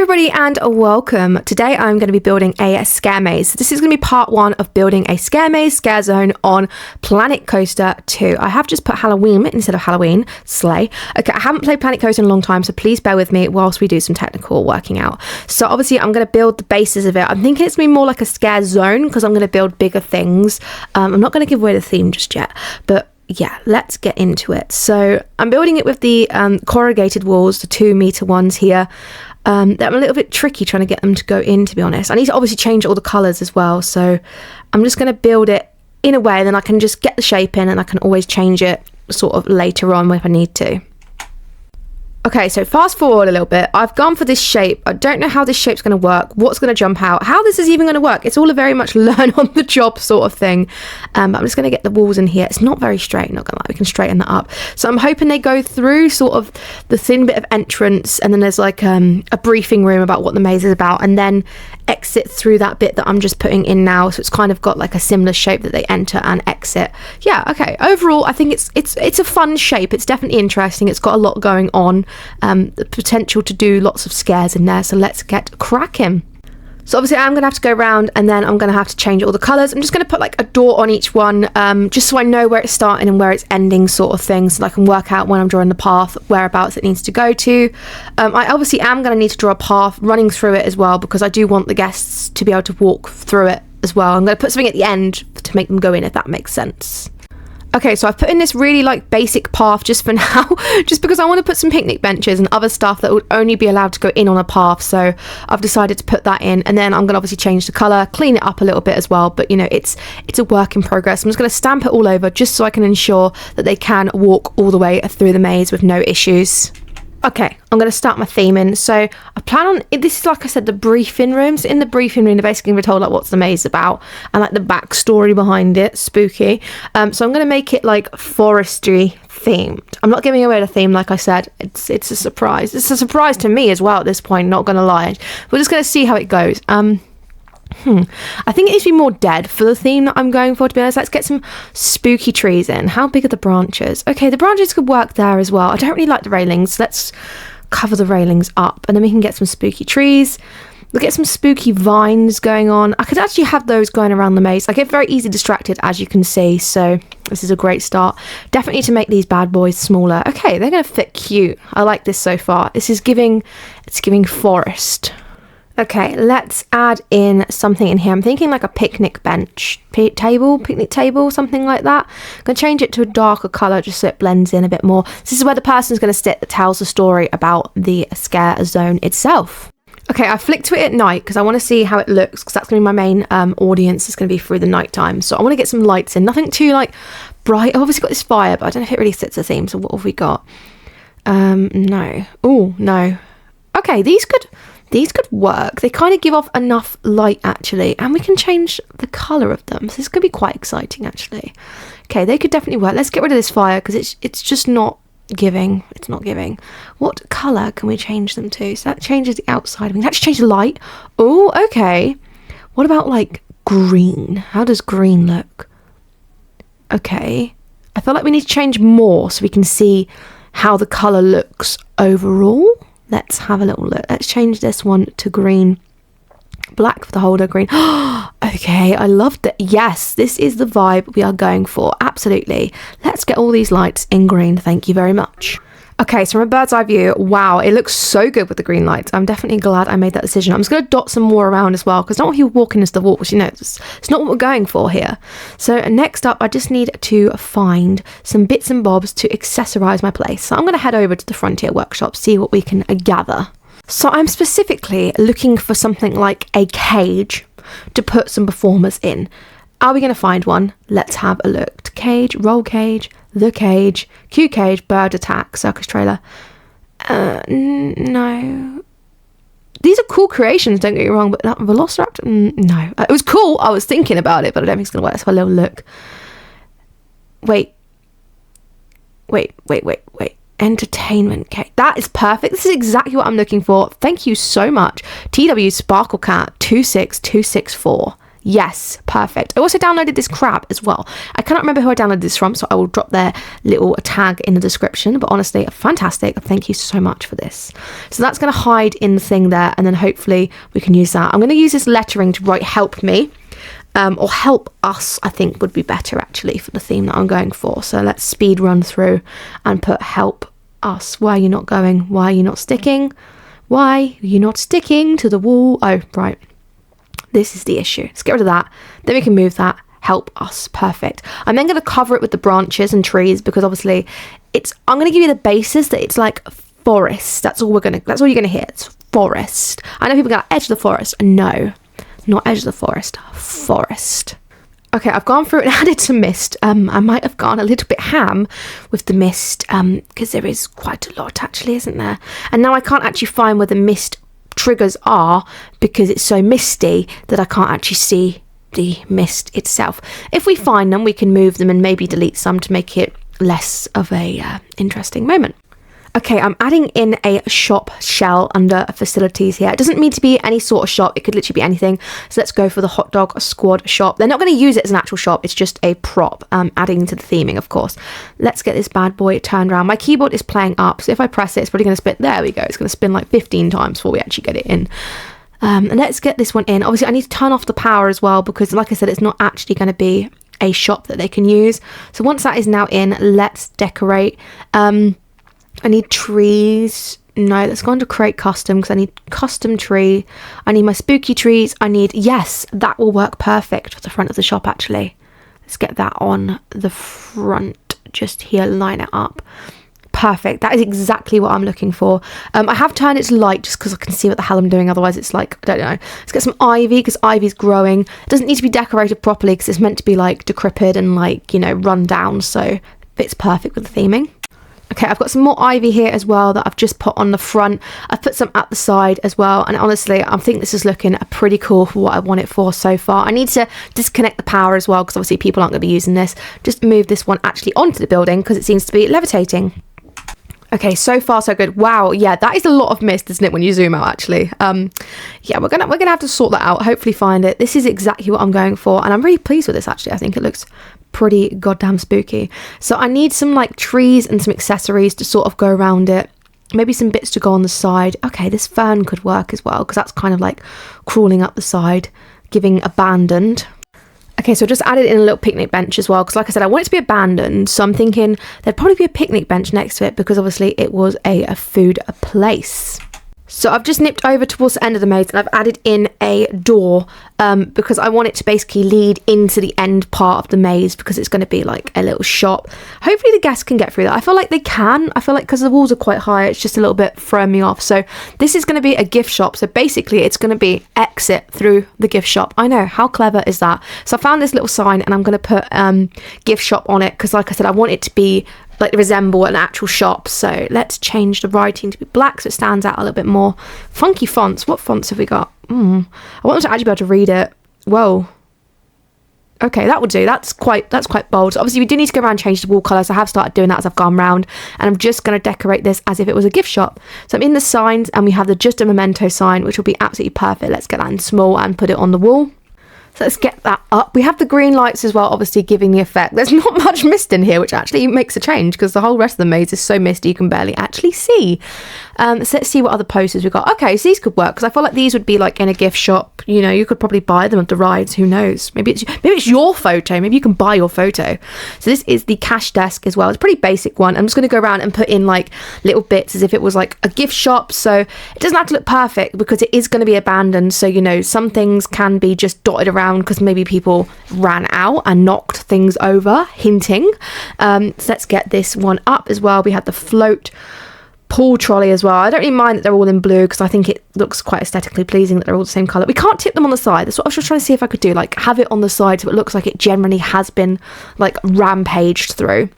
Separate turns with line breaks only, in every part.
everybody and welcome. Today I'm going to be building a scare maze. This is going to be part one of building a scare maze, scare zone on Planet Coaster 2. I have just put Halloween instead of Halloween, slay. Okay, I haven't played Planet Coaster in a long time, so please bear with me whilst we do some technical working out. So obviously I'm going to build the bases of it. I'm thinking it's going to be more like a scare zone because I'm going to build bigger things. I'm not going to give away the theme just yet, but yeah, let's get into it. So I'm building it with the corrugated walls, the 2-meter ones here. They're a little bit tricky trying to get them to go in, to be honest. I need to obviously change all the colours as well, so I'm just going to build it in a way, then I can just get the shape in and I can always change it sort of later on if I need to. Okay, so fast forward a little bit. I've gone for this shape. I don't know how this shape's going to work, what's going to jump out, how this is even going to work. It's all a very much learn on the job sort of thing. But I'm just going to get the walls in here. It's not very straight, not going to lie. We can straighten that up. So I'm hoping they go through sort of the thin bit of entrance, and then there's like a briefing room about what the maze is about, and then exit through that bit that I'm just putting in now. So it's kind of got like a similar shape that they enter and exit. Yeah, okay. Overall, I think it's a fun shape. It's definitely interesting. It's got a lot going on. The potential to do lots of scares in there, so let's get cracking. So obviously I'm going to have to go around and then I'm going to have to change all the colours. I'm just going to put like a door on each one, just so I know where it's starting and where it's ending sort of thing, so that I can work out when I'm drawing the path, whereabouts it needs to go to. I obviously am going to need to draw a path running through it as well, because I do want the guests to be able to walk through it as well. I'm going to put something at the end to make them go in, if that makes sense. Okay, so I've put in this really like basic path just for now, just because I want to put some picnic benches and other stuff that would only be allowed to go in on a path. So I've decided to put that in, and then I'm going to obviously change the colour, clean it up a little bit as well. But you know, it's a work in progress. I'm just going to stamp it all over just so I can ensure that they can walk all the way through the maze with no issues. Okay, I'm going to start my theming. So I plan on, this is like I said, the briefing rooms. In the briefing room, they're basically going to be told like what's the maze about and like the backstory behind it, spooky. So I'm going to make it like forestry themed. I'm not giving away the theme, like I said. It's a surprise. It's a surprise to me as well at this point, not going to lie. We're just going to see how it goes. I think it needs to be more dead for the theme that I'm going for, to be honest. Let's get some spooky trees in. How big are the branches? Okay, the branches could work there as well. I don't really like the railings. Let's cover the railings up, and then we can get some spooky trees. We'll get some spooky vines going on. I could actually have those going around the maze. I get very easily distracted, as you can see, so this is a great start. Definitely need to make these bad boys smaller. Okay, they're going to fit cute. I like this so far. This is giving forest. Okay, let's add in something in here. I'm thinking like a picnic bench, picnic table, something like that. I'm going to change it to a darker colour just so it blends in a bit more. This is where the person's going to sit that tells the story about the scare zone itself. Okay, I flicked to it at night because I want to see how it looks, because that's going to be my main audience. It's going to be through the night time. So I want to get some lights in. Nothing too like bright. I've obviously got this fire, but I don't know if it really fits the theme. So what have we got? No. Oh, no. Okay, these could work. They kind of give off enough light actually, and we can change the colour of them, so this could be quite exciting actually. Okay, they could definitely work. Let's get rid of this fire because it's just not giving. It's not giving. What colour can we change them to? So that changes the outside. We can actually change the light. Oh, okay. What about like green? How does green look? Okay, I feel like we need to change more so we can see how the colour looks overall. Let's have a little look. Let's change this one to green. Black for the holder, green. Okay, I loved it. Yes, this is the vibe we are going for. Absolutely. Let's get all these lights in green. Thank you very much. Okay, so from a bird's eye view, wow, it looks so good with the green lights. I'm definitely glad I made that decision. I'm just going to dot some more around as well, because I don't want people walking into the walls, you know, it's not what we're going for here. So next up, I just need to find some bits and bobs to accessorize my place. So I'm going to head over to the Frontier Workshop, see what we can gather. So I'm specifically looking for something like a cage to put some performers in. Are we going to find one? Let's have a look. Cage, roll cage, the cage, Q cage, bird attack, circus trailer. No. These are cool creations, don't get me wrong, but that Velociraptor, no. It was cool. I was thinking about it, but I don't think it's going to work. Let's have a little look. Wait. Entertainment cage. That is perfect. This is exactly what I'm looking for. Thank you so much. TW Sparkle Cat 26264. Yes, perfect. I also downloaded this crab as well. I cannot remember who I downloaded this from, so I will drop their little tag in the description. But honestly, fantastic. Thank you so much for this. So that's going to hide in the thing there, and then hopefully we can use that. I'm going to use this lettering to write help me, or help us, I think would be better actually for the theme that I'm going for. So let's speed run through and put help us. Why are you not going? Why are you not sticking? Why are you not sticking to the wall? Oh, right. This is the issue. Let's get rid of that. Then we can move that. Help us. Perfect. I'm then going to cover it with the branches and trees because obviously I'm going to give you the basis that it's like forest. That's all you're going to hear. It's forest. I know people go edge of the forest. No, not edge of the forest. Forest. Okay, I've gone through and added some mist. I might have gone a little bit ham with the mist because there is quite a lot actually, isn't there? And now I can't actually find where the mist triggers are because it's so misty that I can't actually see the mist itself. If we find them, we can move them and maybe delete some to make it less of a interesting moment. Okay, I'm adding in a shop shell under facilities here. It doesn't need to be any sort of shop. It could literally be anything. So let's go for the hot dog squad shop. They're not going to use it as an actual shop. It's just a prop, adding to the theming, of course. Let's get this bad boy turned around. My keyboard is playing up. So if I press it, it's probably going to spin. There we go. It's going to spin like 15 times before we actually get it in. And let's get this one in. Obviously, I need to turn off the power as well because, like I said, it's not actually going to be a shop that they can use. So once that is now in, let's decorate. I need trees. No, let's go on to create custom because I need custom tree. I need my spooky trees. Yes, that will work perfect for the front of the shop actually. Let's get that on the front just here, line it up. Perfect. That is exactly what I'm looking for. I have turned it to light just because I can see what the hell I'm doing. Otherwise it's like, I don't know. Let's get some ivy because ivy's growing. It doesn't need to be decorated properly because it's meant to be like decrepit and like, you know, run down. So fits perfect with the theming. Okay, I've got some more ivy here as well that I've just put on the front. I've put some at the side as well. And honestly, I think this is looking pretty cool for what I want it for so far. I need to disconnect the power as well because obviously people aren't going to be using this. Just move this one actually onto the building because it seems to be levitating. Okay, so far so good. Wow, yeah, that is a lot of mist, isn't it, when you zoom out actually? Yeah, we're gonna have to sort that out, hopefully find it. This is exactly what I'm going for, and I'm really pleased with this actually. I think it looks pretty goddamn spooky. So I need some like trees and some accessories to sort of go around it. Maybe some bits to go on the side. Okay, this fern could work as well because that's kind of like crawling up the side, giving abandoned. Okay, so I just added in a little picnic bench as well because like I said, I want it to be abandoned. So I'm thinking there'd probably be a picnic bench next to it because obviously it was a food place. So I've just nipped over towards the end of the maze and I've added in a door because I want it to basically lead into the end part of the maze because it's going to be like a little shop. Hopefully the guests can get through that. I feel like they can. I feel like because the walls are quite high, it's just a little bit throwing me off. So this is going to be a gift shop. So basically it's going to be exit through the gift shop. I know, how clever is that? So I found this little sign and I'm going to put gift shop on it because like I said, I want it to be like resemble an actual shop. So let's change the writing to be black so it stands out a little bit more. Funky fonts. What fonts have we got? I want them to actually be able to read it. Whoa. Okay, that would do. That's quite bold. So obviously we do need to go around and change the wall colours. I have started doing that as I've gone round, and I'm just going to decorate this as if it was a gift shop. So I'm in the signs and we have the just a memento sign, which will be absolutely perfect. Let's get that in small and put it on the wall. So let's get that up. We have the green lights as well, obviously giving the effect. There's not much mist in here, which actually makes a change because the whole rest of the maze is so misty you can barely actually see. So let's see what other posters we've got. Okay, so these could work because I feel like these would be like in a gift shop. You know, you could probably buy them at the rides. Who knows? Maybe it's your photo. Maybe you can buy your photo. So this is the cash desk as well. It's a pretty basic one. I'm just going to go around and put in like little bits as if it was like a gift shop. So it doesn't have to look perfect because it is going to be abandoned. So, you know, some things can be just dotted around because maybe people ran out and knocked things over, hinting. So let's get this one up as well. We had the float pool trolley as well. I don't really mind that they're all in blue because I think it looks quite aesthetically pleasing that they're all the same colour. We can't tip them on the side. That's what I was just trying to see if I could do, like have it on the side so it looks like it generally has been like rampaged through.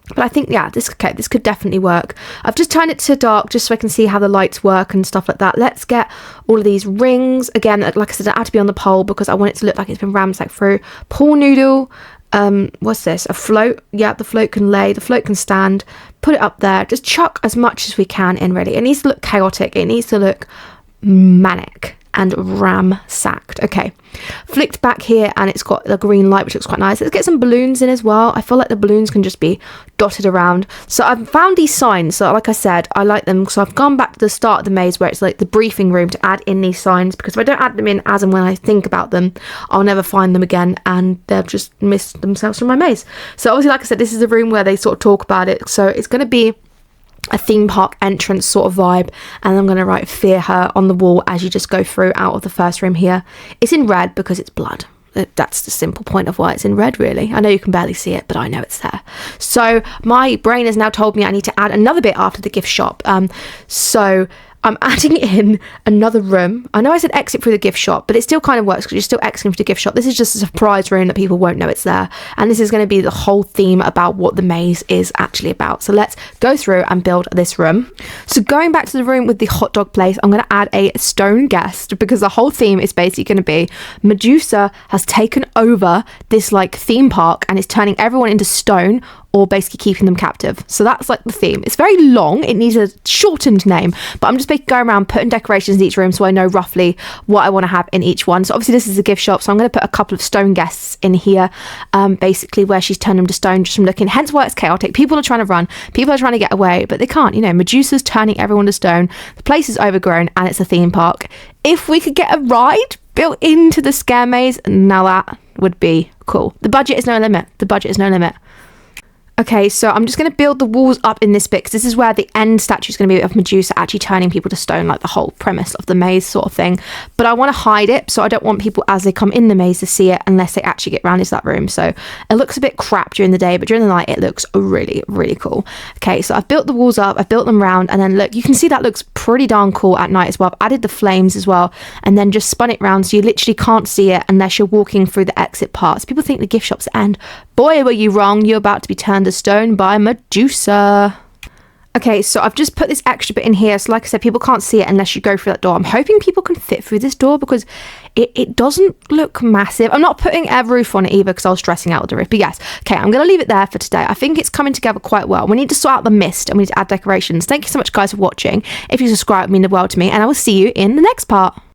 But I think, yeah, this could definitely work. I've just turned it to dark just so I can see how the lights work and stuff like that. Let's get all of these rings. Again, like I said, I had to be on the pole because I want it to look like it's been ransacked through. Pool noodle. What's this? A float. Yeah, the float can lay. The float can stand. Put it up there. Just chuck as much as we can in, really. It needs to look chaotic. It needs to look manic. and ramsacked. Okay, flicked back here and it's got the green light, which looks quite nice. Let's get some balloons in as well. I feel like the balloons can just be dotted around. So I've found these signs. So like I said, I like them. So I've gone back to the start of the maze where it's like the briefing room to add in these signs, because if I don't add them in as and when I think about them, I'll never find them again and they'll just miss themselves from my maze. So obviously, like I said, this is the room where they sort of talk about it. So it's going to be a theme park entrance sort of vibe, and I'm going to write fear her on the wall as you just go through out of the first room here. It's in red because it's blood. That's the simple point of why it's in red, really. I know you can barely see it, but I know it's there. So my brain has now told me I need to add another bit after the gift shop. So I'm adding in another room. I know I said exit through the gift shop, but it still kind of works because you're still exiting through the gift shop. This is just a surprise room that people won't know it's there. And this is going to be the whole theme about what the maze is actually about. So let's go through and build this room. So going back to the room with the hot dog place, I'm going to add a stone guest, because the whole theme is basically going to be Medusa has taken over this like theme park and is turning everyone into stone, or basically keeping them captive. So that's like the theme. It's very long. It needs a shortened name, but I'm just basically going around putting decorations in each room so I know roughly what I want to have in each one. So obviously this is a gift shop, so I'm going to put a couple of stone guests in here, basically where she's turned them to stone just from looking. Hence why it's chaotic. People are trying to run. People are trying to get away, but they can't. You know, Medusa's turning everyone to stone. The place is overgrown and it's a theme park. If we could get a ride built into the scare maze, now that would be cool. The budget is no limit. The budget is no limit. Okay, so I'm just going to build the walls up in this bit, because this is where the end statue is going to be of Medusa actually turning people to stone, like the whole premise of the maze sort of thing. But I want to hide it, so I don't want people as they come in the maze to see it unless they actually get round into that room. So it looks a bit crap during the day, but during the night it looks really, really cool. Okay, so I've built the walls up, I've built them round, and then look, you can see that looks pretty darn cool at night as well. I've added the flames as well, and then just spun it round so you literally can't see it unless you're walking through the exit parts. People think the gift shop's the end. Boy, were you wrong. You're about to be turned to stone by Medusa. Okay, so I've just put this extra bit in here. So like I said, people can't see it unless you go through that door. I'm hoping people can fit through this door because it doesn't look massive. I'm not putting a roof on it either because I was stressing out with the roof. But yes, okay, I'm going to leave it there for today. I think it's coming together quite well. We need to sort out the mist and we need to add decorations. Thank you so much, guys, for watching. If you subscribe, it would mean the world to me. And I will see you in the next part.